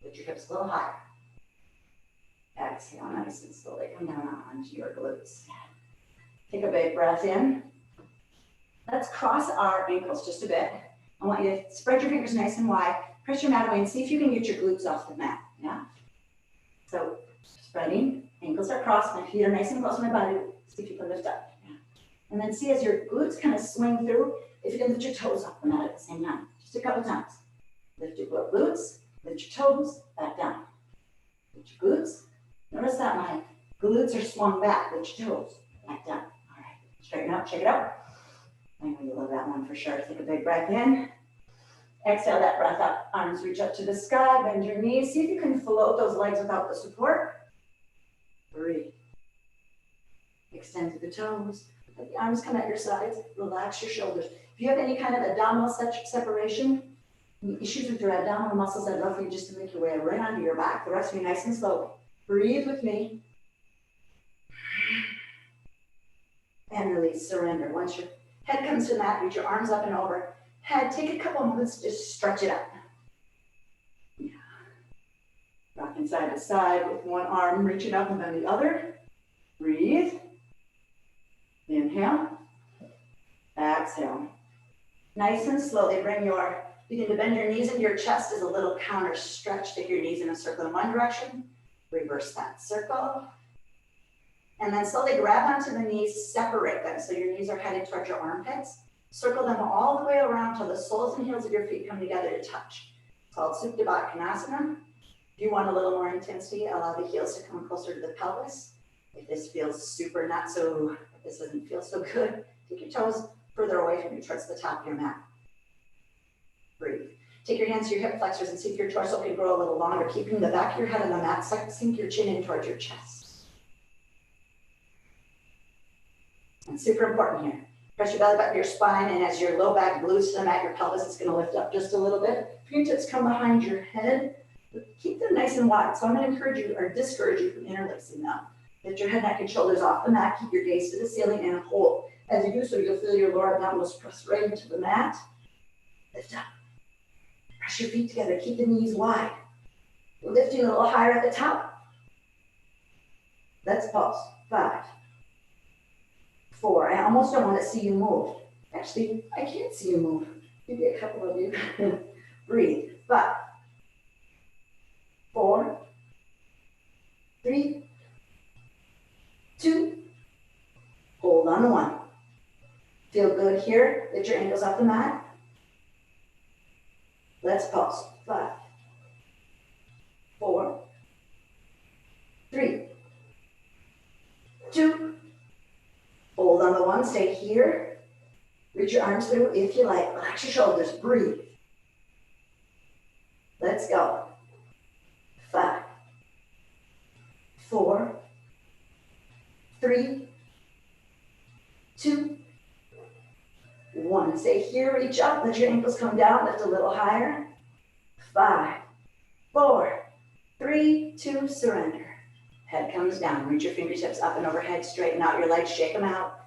Lift your hips a little higher. Exhale, nice and slowly come down onto your glutes. Take a big breath in. Let's cross our ankles just a bit. I want you to spread your fingers nice and wide. Press your mat away and see if you can get your glutes off the mat. Yeah? So, spreading, ankles are crossed, my feet are nice and close to my body. See if you can lift up. Yeah. And then see as your glutes kind of swing through, if you can lift your toes off the mat at the same time. Just a couple times. Lift your glutes, lift your toes, back down. Lift your glutes. Notice that my glutes are swung back. Lift your toes, back down. All right, straighten up, shake it up. I know you love that one for sure. Take a big breath in. Exhale that breath up. Arms reach up to the sky. Bend your knees. See if you can float those legs without the support. Breathe. Extend to the toes. Let the arms come at your sides. Relax your shoulders. If you have any kind of abdominal separation, any issues with your abdominal muscles, I'd love for you just to make your way right onto your back. The rest of you nice and slowly. Breathe with me. And release, surrender. Once your head comes to the mat, reach your arms up and over. Head, take a couple moments, just stretch it out. Yeah. Rocking side to side with one arm reaching up and then the other. Breathe. Inhale. Exhale. Nice and slowly begin to bend your knees into your chest as a little counter stretch. Take your knees in a circle in one direction. Reverse that circle. And then slowly grab onto the knees, separate them so your knees are headed towards your armpits. Circle them all the way around till the soles and heels of your feet come together to touch. It's called Supta Konasana. If you want a little more intensity, allow the heels to come closer to the pelvis. If this feels super not so, if this doesn't feel so good, take your toes further away from you towards the top of your mat. Breathe. Take your hands to your hip flexors and see if your torso can grow a little longer, keeping the back of your head on the mat, sink your chin in towards your chest. And super important here. Press your belly back to your spine, and as your low back glues to the mat, your pelvis is going to lift up just a little bit. Fingertips come behind your head. Keep them nice and wide. So I'm going to encourage you or discourage you from interlacing them. Lift your head, neck, and shoulders off the mat. Keep your gaze to the ceiling and hold. As you do so, you'll feel your lower abdominals press right into the mat. Lift up. Press your feet together. Keep the knees wide. We're lifting a little higher at the top. Let's pause. 5, 4. I almost don't want to see you move. Actually, I can't see you move. Maybe a couple of you. Breathe. 5, 4, 3, 2. Hold on to 1. Feel good here. Lift your ankles off the mat. Let's pause. 5, 4, 3, 2. Hold on to 1. Stay here. Reach your arms through if you like. Relax your shoulders. Breathe. Let's go. 5, 4, 3, 2, 1. Stay here. Reach up. Let your ankles come down. Lift a little higher. 5, 4, 3, 2. Surrender. Head comes down. Reach your fingertips up and overhead. Straighten out your legs. Shake them out.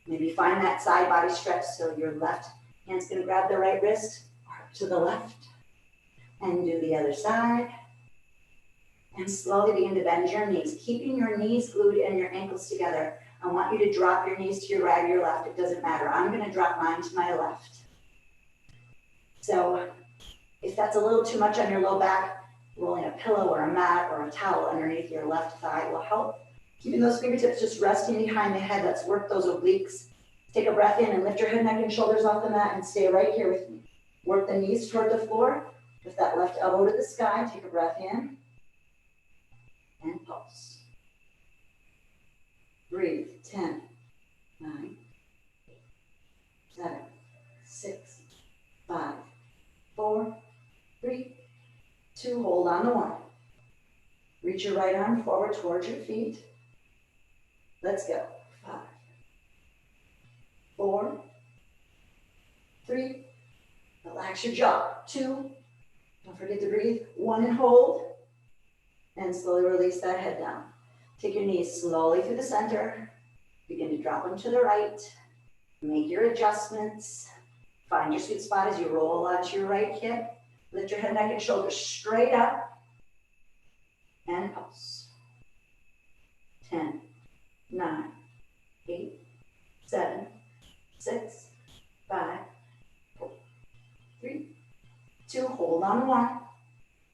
Maybe find that side body stretch. So your left hand's going to grab the right wrist to the left. And do the other side. And slowly begin to bend your knees. Keeping your knees glued and your ankles together. I want you to drop your knees to your right or your left. It doesn't matter. I'm going to drop mine to my left. So if that's a little too much on your low back, rolling a pillow or a mat or a towel underneath your left thigh will help. Keeping those fingertips just resting behind the head. Let's work those obliques. Take a breath in and lift your head, neck, and shoulders off the mat and stay right here with me. Work the knees toward the floor. Lift that left elbow to the sky. Take a breath in and pulse. Breathe. 10, 9, 7, 6, 5, 4, 3, 2. Hold on to 1. Reach your right arm forward towards your feet. Let's go. 5, 4, 3. Relax your jaw. 2. Don't forget to breathe. 1 and hold. And slowly release that head down. Take your knees slowly through the center. Begin to drop them to the right. Make your adjustments. Find your sweet spot as you roll onto your right hip. Lift your head, neck, and shoulders straight up. And pulse. 10, 9, 8, 7, 6, 5, 4, 3, 2. Hold on 1.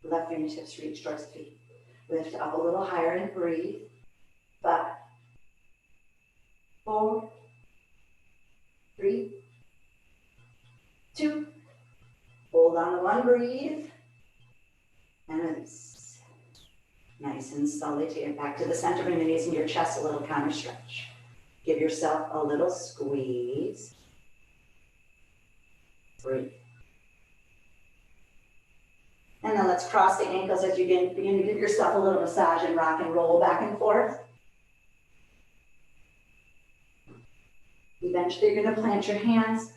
Left fingertips reach towards the feet. Lift up a little higher and breathe. 5, 4, 3, 2. Hold on to 1. Breathe. And release. Nice and slowly take it back to the center. Bring the knees into your chest. A little counter stretch. Give yourself a little squeeze. Breathe. And then let's cross the ankles as you begin to give yourself a little massage and rock and roll back and forth. Eventually, you're going to plant your hands,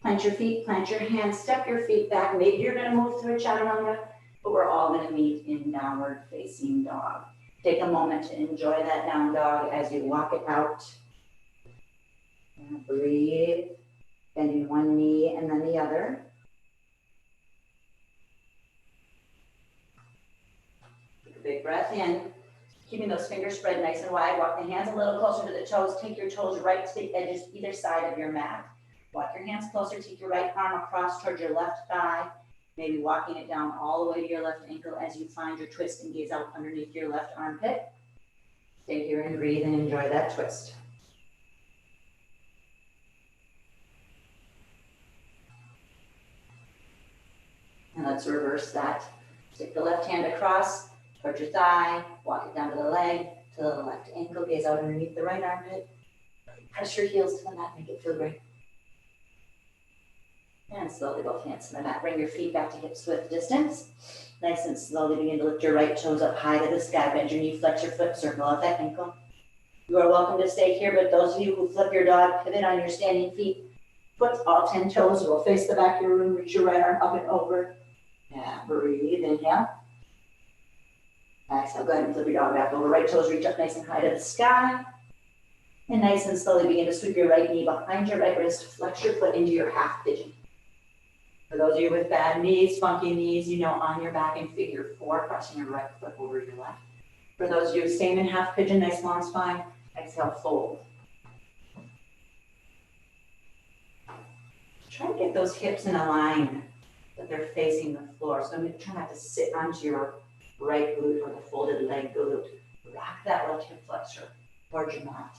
plant your feet, plant your hands, step your feet back. Maybe you're going to move to a chaturanga, but we're all going to meet in downward facing dog. Take a moment to enjoy that down dog as you walk it out. And breathe, bending one knee and then the other. Take a big breath in. Keeping those fingers spread nice and wide. Walk the hands a little closer to the toes. Take your toes right to the edges, either side of your mat. Walk your hands closer. Take your right arm across towards your left thigh. Maybe walking it down all the way to your left ankle as you find your twist and gaze out underneath your left armpit. Stay here and breathe and enjoy that twist. And let's reverse that. Stick the left hand across, towards your thigh, walk it down to the leg, to the left ankle, gaze out underneath the right armpit. Press your heels to the mat, make it feel great. And slowly both hands to the mat. Bring your feet back to hip width distance. Nice and slowly begin to lift your right toes up high to the sky. Bend your knee, flex your foot, circle out that ankle. You are welcome to stay here, but those of you who flip your dog, pivot on your standing feet. Foot, all 10 toes will face the back of your room. Reach your right arm up and over. And breathe, inhale. Exhale, go ahead and flip your dog back over. Right toes reach up nice and high to the sky. And nice and slowly begin to sweep your right knee behind your right wrist. Flex your foot into your half pigeon. For those of you with bad knees, funky knees, you know, on your back in figure 4, crossing your right foot over your left. For those of you staying in half pigeon, nice long spine, exhale, fold. Try to get those hips in a line that they're facing the floor. So I'm going to try not to sit onto your right glute or the folded leg glute. Rock that left hip flexor towards your mat.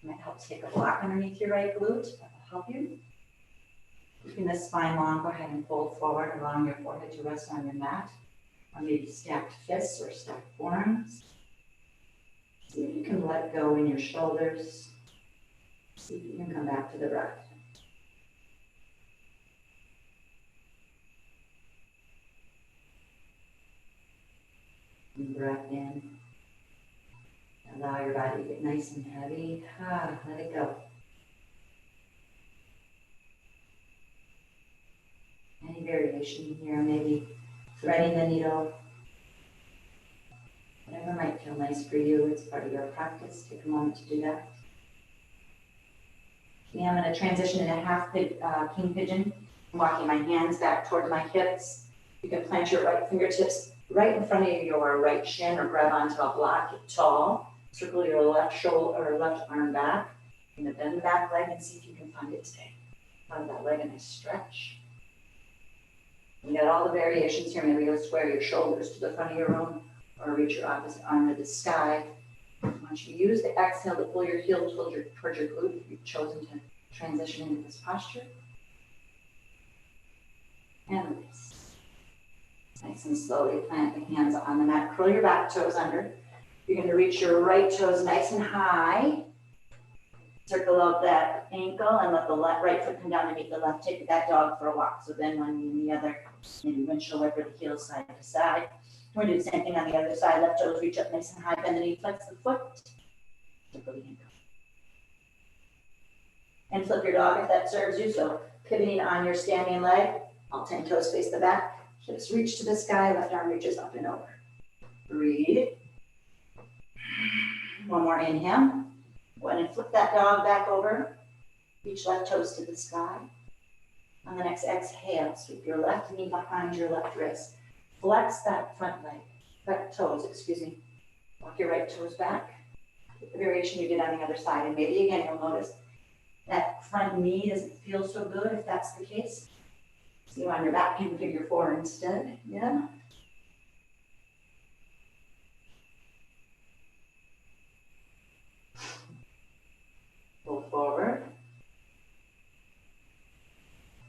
It might help take a block underneath your right glute. That will help you. Keeping the spine long, go ahead and fold forward, allowing your forehead to rest on your mat. Or maybe stacked fists or stacked forearms. See if you can let go in your shoulders. See if you can come back to the breath. And breath in. Allow your body to get nice and heavy. Let it go. Any variation here, maybe threading the needle. Whatever might feel nice for you, it's part of your practice. Take a moment to do that. Okay, I'm going to transition into half king pigeon. I'm walking my hands back toward my hips. You can plant your right fingertips right in front of your right shin or grab onto a block. Get tall. Circle your left shoulder or left arm back. You're going to bend the back leg and see if you can find it today. Find that leg and a stretch. You got all the variations here. Maybe you'll square your shoulders to the front of your room or reach your opposite arm to the sky. Once you use the exhale to pull your heel towards your glute, if you've chosen to transition into this posture. And release. Nice and slowly plant the hands on the mat. Curl your back toes under. You're going to reach your right toes nice and high. Circle out that ankle and let the right foot come down to meet the left. Take that dog for a walk. So then one knee in the other, maybe windshield wiper the heels side to side. We're going to do the same thing on the other side. Left toes reach up nice and high. Bend the knee, flex the foot. Circle the ankle. And flip your dog if that serves you. So pivoting on your standing leg. All 10 toes face the back. Hips reach to the sky. Left arm reaches up and over. Breathe. One more inhale. Go ahead and flip that dog back over. Reach left toes to the sky. On the next exhale, sweep your left knee behind your left wrist. Flex that front leg, front toes, Walk your right toes back. The variation you did on the other side. And maybe again, you'll notice that front knee doesn't feel so good if that's the case. So you're on your back in figure 4 instead. Yeah. Pull forward.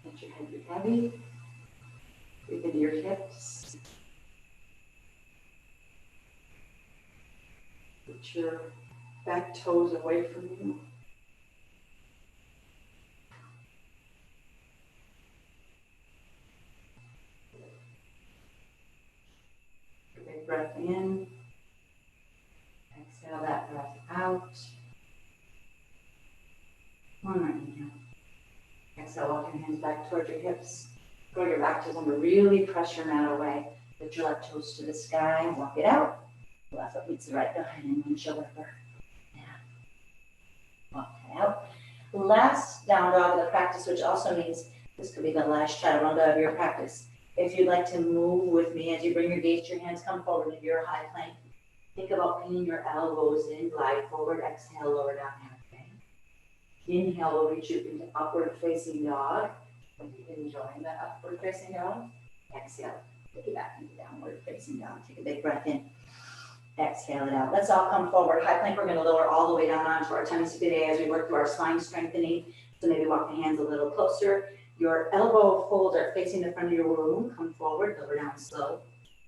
Let your head be heavy. Breathe into your hips. Put your back toes away from you. Big breath in. Exhale that breath out. One more inhale. Exhale, walk your hands back towards your hips. Throw your back toes under. Really press your mat away. Lift your left toes to the sky and walk it out. Left foot meets the right behind and windshield wiper. Yeah. Walk it out. Last down dog of the practice, which also means this could be the last chaturanga of your practice. If you'd like to move with me as you bring your gaze, your hands come forward into your high plank. Think about pinning your elbows in, glide forward, exhale, lower down halfway. Inhale will reach you into upward facing dog. Enjoying that upward facing dog. Exhale, take it back into downward facing dog. Take a big breath in. Exhale it out. Let's all come forward. High plank, we're gonna lower all the way down onto our tummy today as we work through our spine strengthening. So maybe walk the hands a little closer. Your elbow folds are facing the front of your womb. Come forward, lower down slow.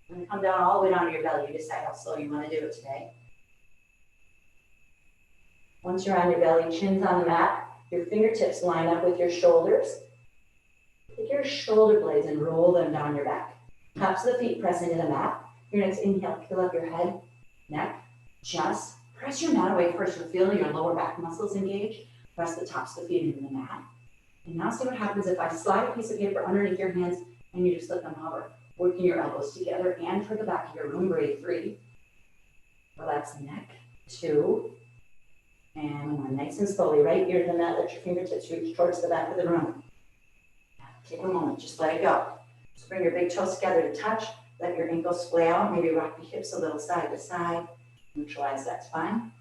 And come down all the way down to your belly. You decide how slow you wanna do it today. Once you're on your belly, chin's on the mat, your fingertips line up with your shoulders. Take your shoulder blades and roll them down your back. Tops of the feet press into the mat. Your next inhale, fill up your head, neck, chest. Press your mat away first. You'll feel your lower back muscles engage. Press the tops of the feet into the mat. And now see what happens if I slide a piece of paper underneath your hands and you just let them hover. Working your elbows together and for the back of your room. Breathe. 3. Relax the neck. 2. And 1. Nice and slowly, right ear to the mat. Let your fingertips reach towards the back of the room. Take a moment, just let it go. So bring your big toes together to touch. Let your ankles splay out. Maybe rock the hips a little side to side. Neutralize that spine.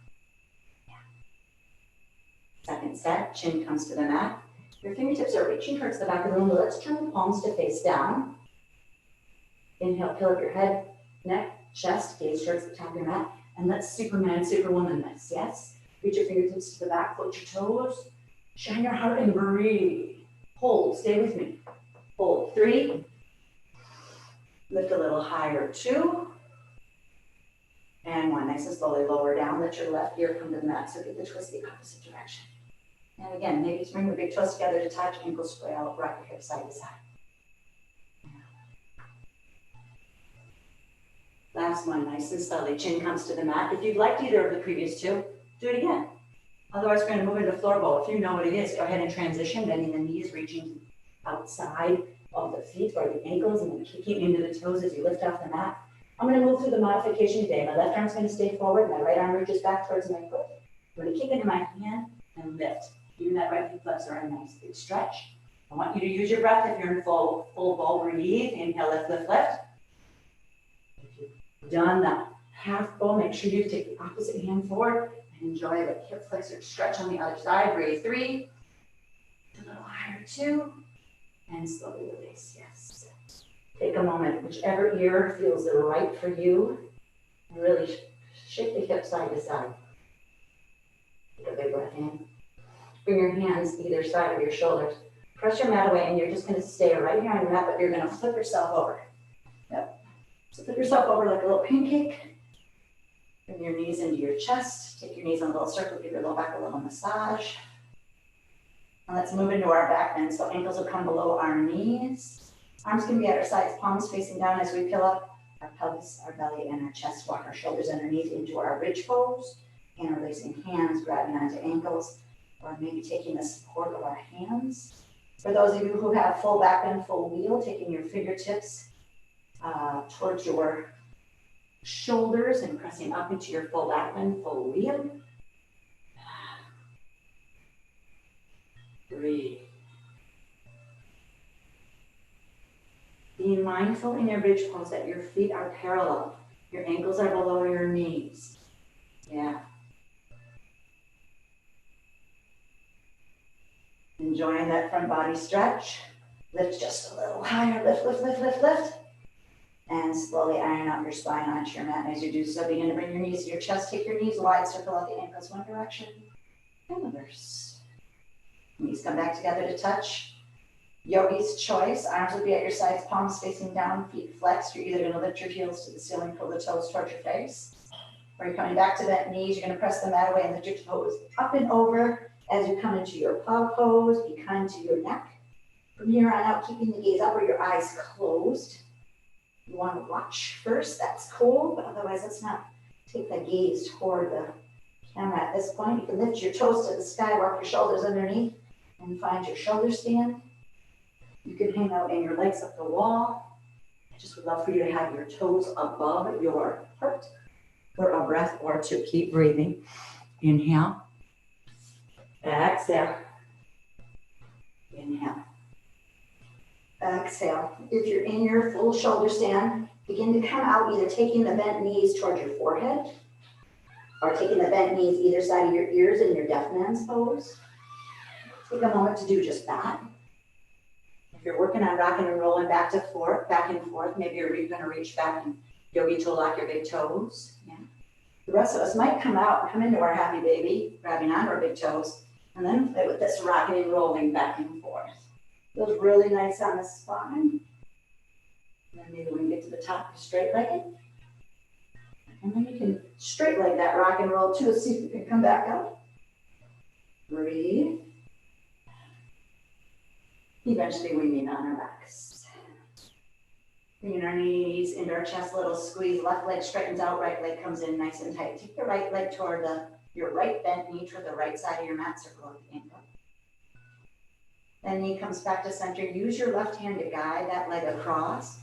Second set, chin comes to the mat. Your fingertips are reaching towards the back of the room. Let's turn the palms to face down. Inhale, fill up your head, neck, chest, gaze towards the top of your mat. And let's Superman, Superwoman this, yes? Reach your fingertips to the back, float your toes. Shine your heart and breathe. Hold, stay with me. Hold, 3. Lift a little higher, 2. And 1, nice and slowly lower down. Let your left ear come to the mat, so get the twist the opposite direction. And again, maybe bring your big toes together to touch, ankles spread out, rock your hips side to side. Last one, nice and slowly, chin comes to the mat. If you've liked either of the previous two, do it again. Otherwise, we're gonna move into floor bowl. If you know what it is, go ahead and transition, bending the knees, reaching outside of the feet or the ankles, and then kicking into the toes as you lift off the mat. I'm gonna move through the modification today. My left arm's gonna stay forward, my right arm reaches back towards my foot. I'm gonna kick into my hand and lift. Even that right hip flexor, a nice big stretch. I want you to use your breath if you're in full bowl. Breathe, inhale, lift, lift, lift. If you've done that half bowl, make sure you take the opposite hand forward and enjoy the hip flexor stretch on the other side. Breathe, 3. A little higher, 2. And slowly release, yes. Take a moment, whichever ear feels right for you, and really shake the hips side to side. Take a big breath in. Bring your hands either side of your shoulders. Press your mat away, and you're just going to stay right here on your mat, but you're going to flip yourself over. Yep. So flip yourself over like a little pancake. Bring your knees into your chest. Take your knees in a little circle. Give your low back a little massage. And let's move into our back bend. So ankles will come below our knees. Arms can be at our sides, palms facing down as we peel up our pelvis, our belly, and our chest. Walk our shoulders underneath into our bridge pose. And releasing hands, grabbing onto ankles, or maybe taking the support of our hands. For those of you who have full back bend, full wheel, taking your fingertips towards your shoulders and pressing up into your full back bend, full wheel. Breathe. Being mindful in your bridge pose that your feet are parallel. Your ankles are below your knees. Yeah. Enjoying that front body stretch. Lift just a little higher. Lift, lift, lift, lift, lift. And slowly iron out your spine onto your mat. And as you do so, begin to bring your knees to your chest. Take your knees wide, circle out the ankles one direction and reverse. Knees come back together to touch. Yogi's choice. Arms will be at your sides, palms facing down, feet flexed. You're either going to lift your heels to the ceiling, pull the toes towards your face. Or you're coming back to bent knees. You're going to press the mat away and lift your toes up and over. As you come into your plow pose, be kind to your neck. From here on out, keeping the gaze up or your eyes closed. You want to watch first, that's cool, but otherwise let's not take the gaze toward the camera at this point. You can lift your toes to the sky, walk your shoulders underneath, and find your shoulder stand. You can hang out and your legs up the wall. I just would love for you to have your toes above your heart for a breath or two. Keep breathing. Inhale. Exhale. Inhale. Exhale. If you're in your full shoulder stand, begin to come out, either taking the bent knees towards your forehead or taking the bent knees either side of your ears in your deaf man's pose. Take a moment to do just that. If you're working on rocking and rolling back and forth, maybe you're going to reach back and yogi toe lock your big toes. Yeah. The rest of us might come out and come into our happy baby, grabbing onto our big toes, and then play with this rocking and rolling back and forth. Feels really nice on the spine. And then maybe when you get to the top, you're straight-legged. And then you can straight leg that rock and roll too. See if you can come back up. Breathe. Eventually we lean on our backs. Bringing our knees into our chest, little squeeze. Left leg straightens out, right leg comes in nice and tight. Take the right leg toward your right bent knee toward the right side of your mat, circle up the ankle. Then knee comes back to center. Use your left hand to guide that leg across.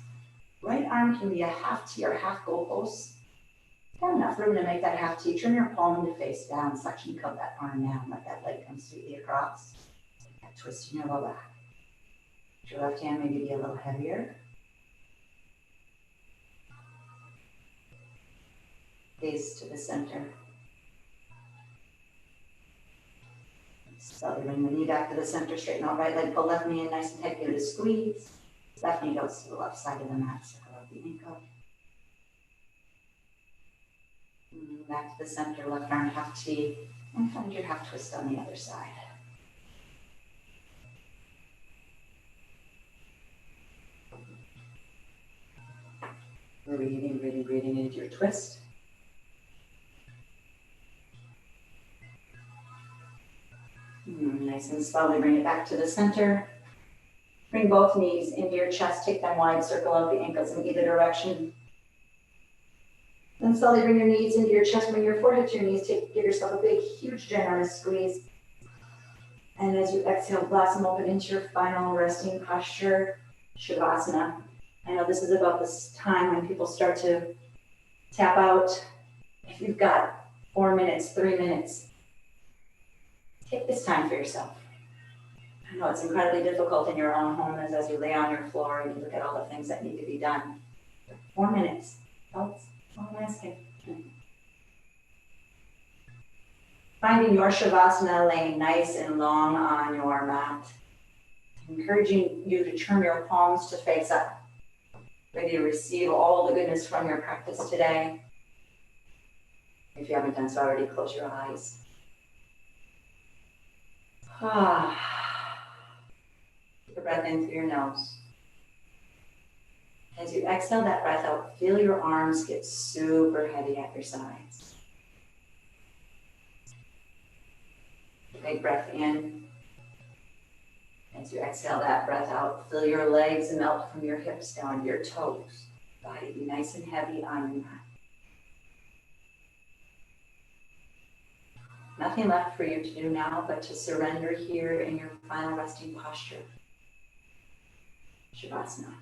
Right arm can be a half T or half goalpost. Got enough room to make that half T. Turn your palm to face down. Suction cup that arm down. Let that leg come sweetly across. That twist in your low back. Your left hand maybe be a little heavier. Gaze to the center. Slowly bring the knee back to the center. Straighten out right leg. Pull left knee in nice and tight. Give it a squeeze. Left knee goes to the left side of the mat. Circle out the ankle. Back to the center, left arm half T, and find your half twist on the other side. Breathing, breathing, breathing into your twist. Nice and slowly bring it back to the center. Bring both knees into your chest, take them wide, circle out the ankles in either direction. Then slowly bring your knees into your chest, bring your forehead to your knees, give yourself a big, huge, generous squeeze. And as you exhale, blossom open into your final resting posture, Shavasana. I know this is about this time when people start to tap out. If you've got 4 minutes, 3 minutes, take this time for yourself. I know it's incredibly difficult in your own home as you lay on your floor and you look at all the things that need to be done. 4 minutes. All I'm asking. Finding your Shavasana laying nice and long on your mat. Encouraging you to turn your palms to face up. Ready to receive all the goodness from your practice today. If you haven't done so already, close your eyes. Take a breath in through your nose. As you exhale that breath out, feel your arms get super heavy at your sides. Big breath in. As you exhale that breath out, feel your legs melt from your hips down to your toes. Body be nice and heavy on your mat. Nothing left for you to do now but to surrender here in your final resting posture. Shavasana.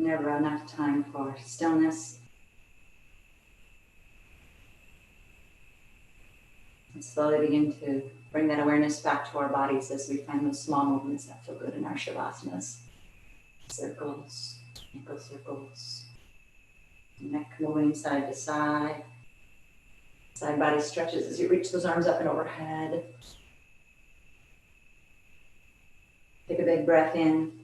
Never enough time for stillness. And slowly begin to bring that awareness back to our bodies as we find those small movements that feel good in our shavasana. Circles, ankle circles, neck moving side to side. Side body stretches as you reach those arms up and overhead. Take a big breath in.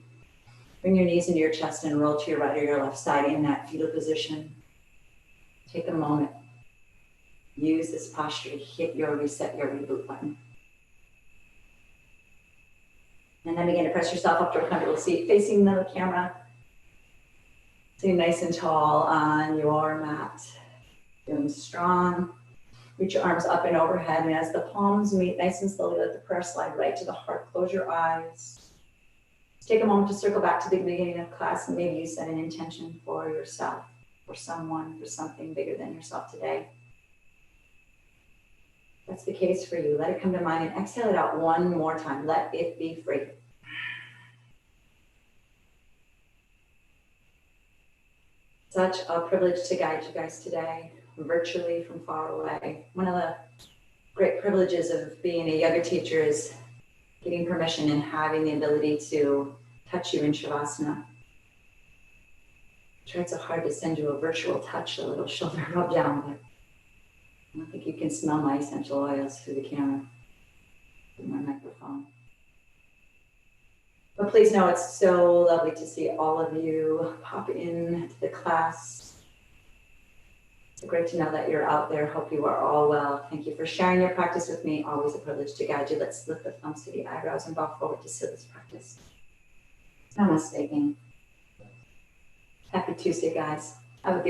Bring your knees into your chest and roll to your right or your left side in that fetal position. Take a moment. Use this posture to hit your reset, your reboot button. And then begin to press yourself up to a comfortable seat facing the camera. Sitting nice and tall on your mat. Feeling strong. Reach your arms up and overhead, and as the palms meet, nice and slowly let the prayer slide right to the heart. Close your eyes. Take a moment to circle back to the beginning of class, and maybe you set an intention for yourself, for someone, for something bigger than yourself today. If that's the case for you, let it come to mind and exhale it out one more time. Let it be free. Such a privilege to guide you guys today, virtually from far away. One of the great privileges of being a yoga teacher is getting permission and having the ability to touch you in Shavasana. I tried so hard to send you a virtual touch, a little shoulder rub down, but I don't think you can smell my essential oils through the camera, through my microphone. But please know it's so lovely to see all of you pop in to the class. It's great to know that you're out there. Hope you are all well. Thank you for sharing your practice with me. Always a privilege to guide you. Let's lift the thumbs to the eyebrows and bow forward to seal this practice. Namaste, gang. Happy Tuesday, guys. Have a beautiful